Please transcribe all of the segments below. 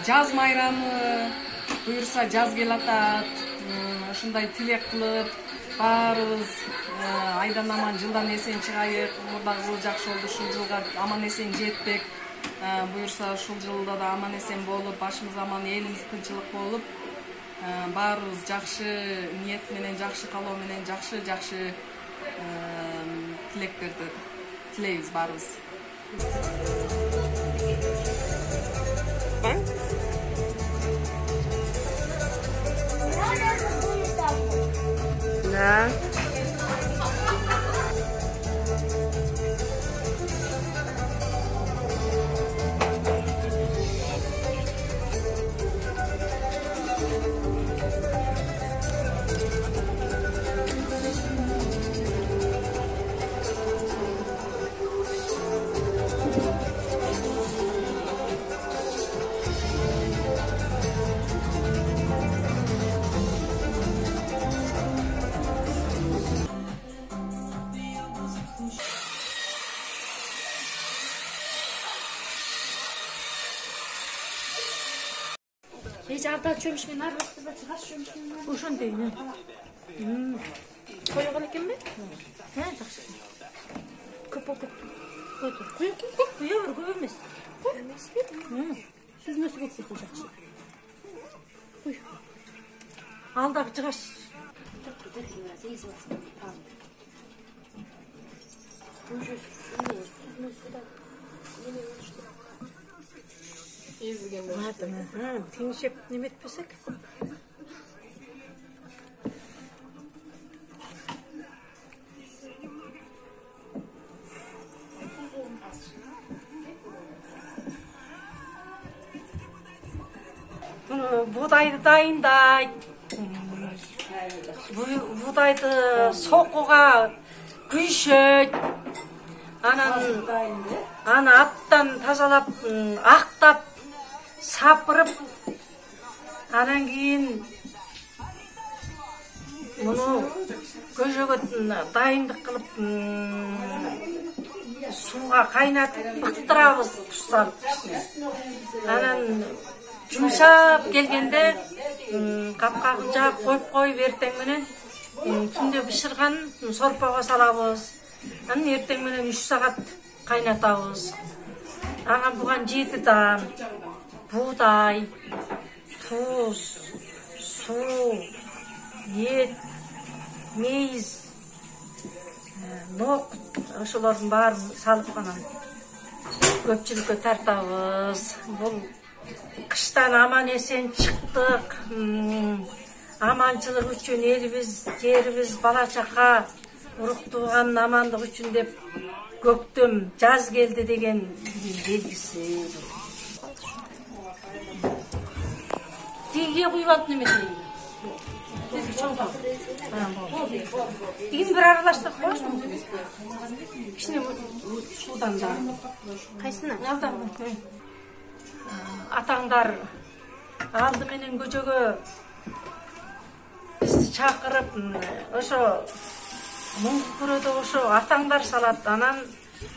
Jaz bayramı buyursa jaz kelatат. Ушундай тилек кылып, баарыбыз айдан аман жылдан эсен чыгайык. Мурдагы жыл жакшы болду, ушул жылга аман эсен жеттик. Буюрса ушул жылда да аман эсен болуп, башыбыз аман, элибиз тынчылык болуп, баарыбыз жакшы ниет менен, жакшы каалоо менен, жакшы тилектерди тилейбиз баарыбыз. Да. Jarda çömüşken arasında çıkar çömüşken. Uşun değil mi? Koyuyor ekenmi? He, жақсы. Köp köp. Koyuyor, koyamaz. Süzmesi köp köp жақсы. Koy. Alдағы жығаш. Теңшеп неме етпесек? Budaydı dayınday. Budaydı soğuğa kүйшөйт. Аны аттан тазалап, ақтап, сапырып, анан кейін мұны көжөгө дайындық қылып, суға қайнатып, бықтырабыз тұшсап. Анан жұмшап келгенде қапқағын жап қойып ертең менен түнде бішірған сорпаға салабыз. Анан ертең менен 3 сағат қайнатабыз. Аған бұған 7 дан будай, туз, су, ет, мейіз, ноқыт, ошолордун баарын салып анан көпчүлүккө тартабыз. Бул кыштан аман эсен чыктык. Аманчылык үчүн элибиз, жерибиз, бала чака, урук тууганын амандык үчүн деп көктөм жаз келди деген белгиси. Тегиге куюп алып неме дейм? Дигин бир аралаштырып коюш мүмкүн. Кичине суудан да. Кайсына? Алдагы. Атаңдар алды менен көчөгө бизди чакырып, ошо муңкүрөдө ошо атаңдар салат, анан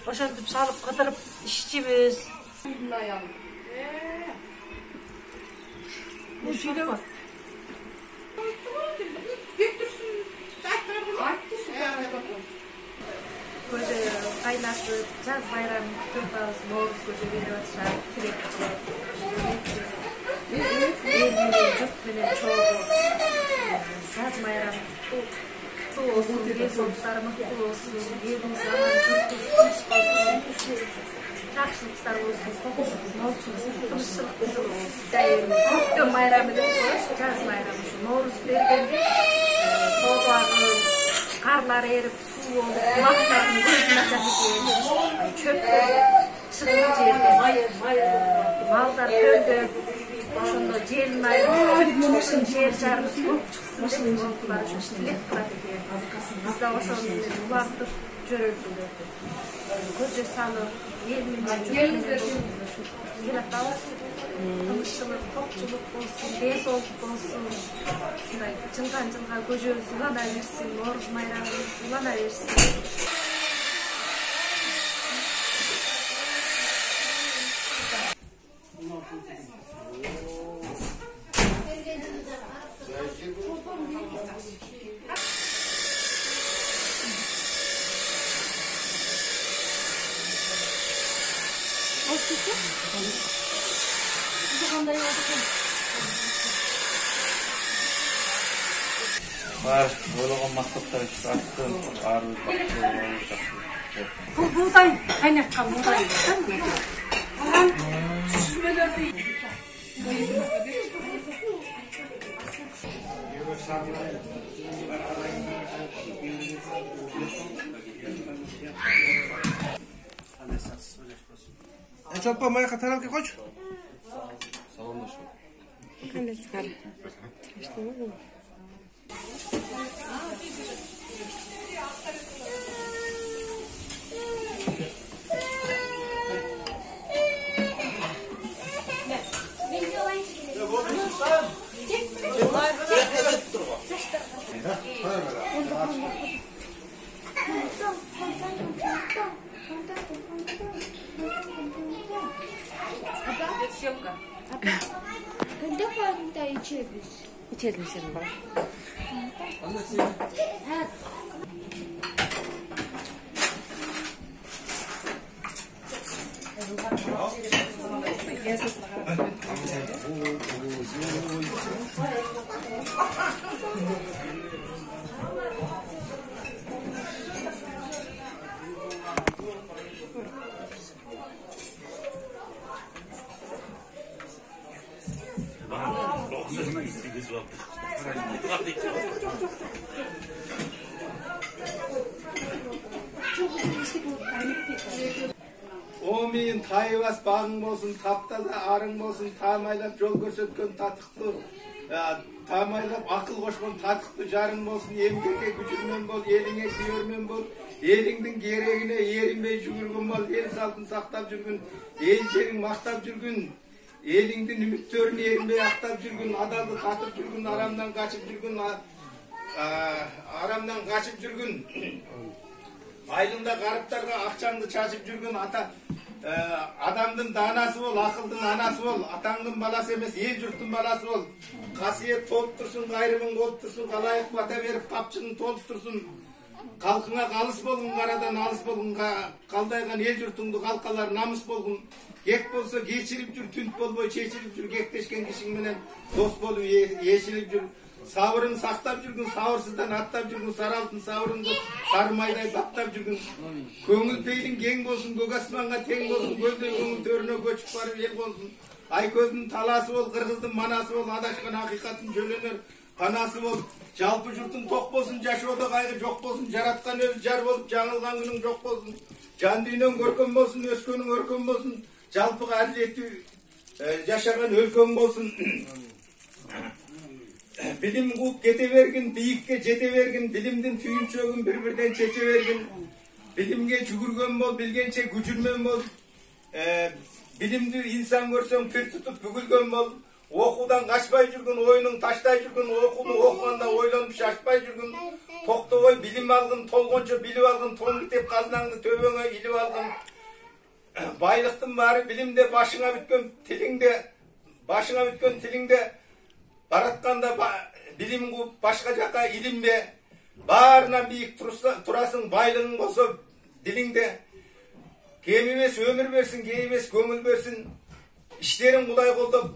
ошентип салып кыдырып иччибиз. Көжө кайнатып, жаз байрамын күтүп атабыз, Ноорuz көжө берип атышат, тилек кылып. Жұрт менен чогуу жаз байрамы куттуу болсун, денсаулыктары мыкты болсун, элибиз аман, журтубуз тынч болсун, жакшылыктар болсун, молчулук, тынччылык болсун. Көктөм байрамы деп коебуз, жаз байрамы ушу Ноорuz бергенде тоодагы карлар эрип, суу болуп, булактардын көзүн ачат экен, чөптөр чыгып жерде, малдар төлдөп, ошондо желин айырып, жер жарып, көп чыксын деп болуптар, ошо тилек кылат экен. Биз да ошону улантып жөрөтүп, көжө салып, эл менен келатабыз. Тынччылык, топчулук болсун, денсаулык болсун. Ушундай жылдан жылга көжөбүз улана берсин, Ноорuz байрамыбыз улана берсин. Var, ойлаған мақсаттар аттым, арыз бақсы. Bu buğday kaynatkan buğday. Oran süzmelerdi. Çöpü maya tarafki koç. Qanday chiqar? Когда фармда içeriz? İçelim senin bak. Omin tayvas bağın olsun, taptaza arın olsun, tamaylap yol görsetken tatıklı, tamaylap akıl koşkan tatıklı jarın olsun, emgeke gücürmen bol, eline güyörmen bol, elingdin gereğine erinmey жүгүргөн bol, el saltın saktap жүрgün, el jerin maktap жүрgün, elingdin ümitlerini erinmey aktap жүрgün, adaldı tatып жүрgün, aramdan kaçıp жүрgün, Aylında gariptarga akçandı çaçıp жүрgün adamdın danası ol, akıldın anası ol, atandın balası emes, el jurttun balası ol. Kasiyet tolup dursun, gayrımın olup dursun, kalayık bata verip kapçının tolup dursun. Kalkına kalыс bolgun, karadan alыс bolgun, kaldaygan el jurttungdu kalkalar namыс bolgun. Gek bolsa geçirip jür, tünt bolboy çeçirip jür, gekteşken kişin menen dost bolup yeşilip jür. Sabrın saktap жүрgün, sabırsızdan attap жүрgün, saraltın sabrındı, sarmayday baktap жүрgün. Көңіл пейдің кең болсын, көк асманға тең болсын, көздөй көңіл төріне көчіп барып ел болсын. Айкөздің таласы бол, қырғыздың манасы бол, адашқан ақиқаттың жөленер қанасы бол. Жалпы жұртың тоқ болсын, жашода қайғы жоқ болсын, жаратқан өзі жар болып, жаңылған күнің жоқ болсын. Жан дүйнен көркем болсын, өскенің өркем болсын, жалпыға әділетті жашаған өлкем болсын. Bilim kup gete vergin, biyikке jete vergin, bilimdin tüyünçögün bir-birden çeçe vergin. Bilimge жүгүргөн bol, bilgençe gücürmen bol. Bilimdi insan görsen pir tutup bugülgön bol. Okudan kaçpay жүрgün, oyunun taştay жүрgün, okunu okuganda oylanıp şaşpay жүрgün. Toktoboy bilim algın, tolgonço bilip algın, toңlitep kazanаңды töböңe ilip algın. Baylıktın bari bilimde başına bütkön tilingde Baratkanda bilim kup başka jaka ilimbe barынан biyik turasың байлығың болса dilingde кем емес өмір берсін, кем емес көңіл берсін, іштерің Құдай қолдап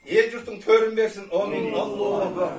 ел жұртың төрін берсін. Амин. Аллаху акбар.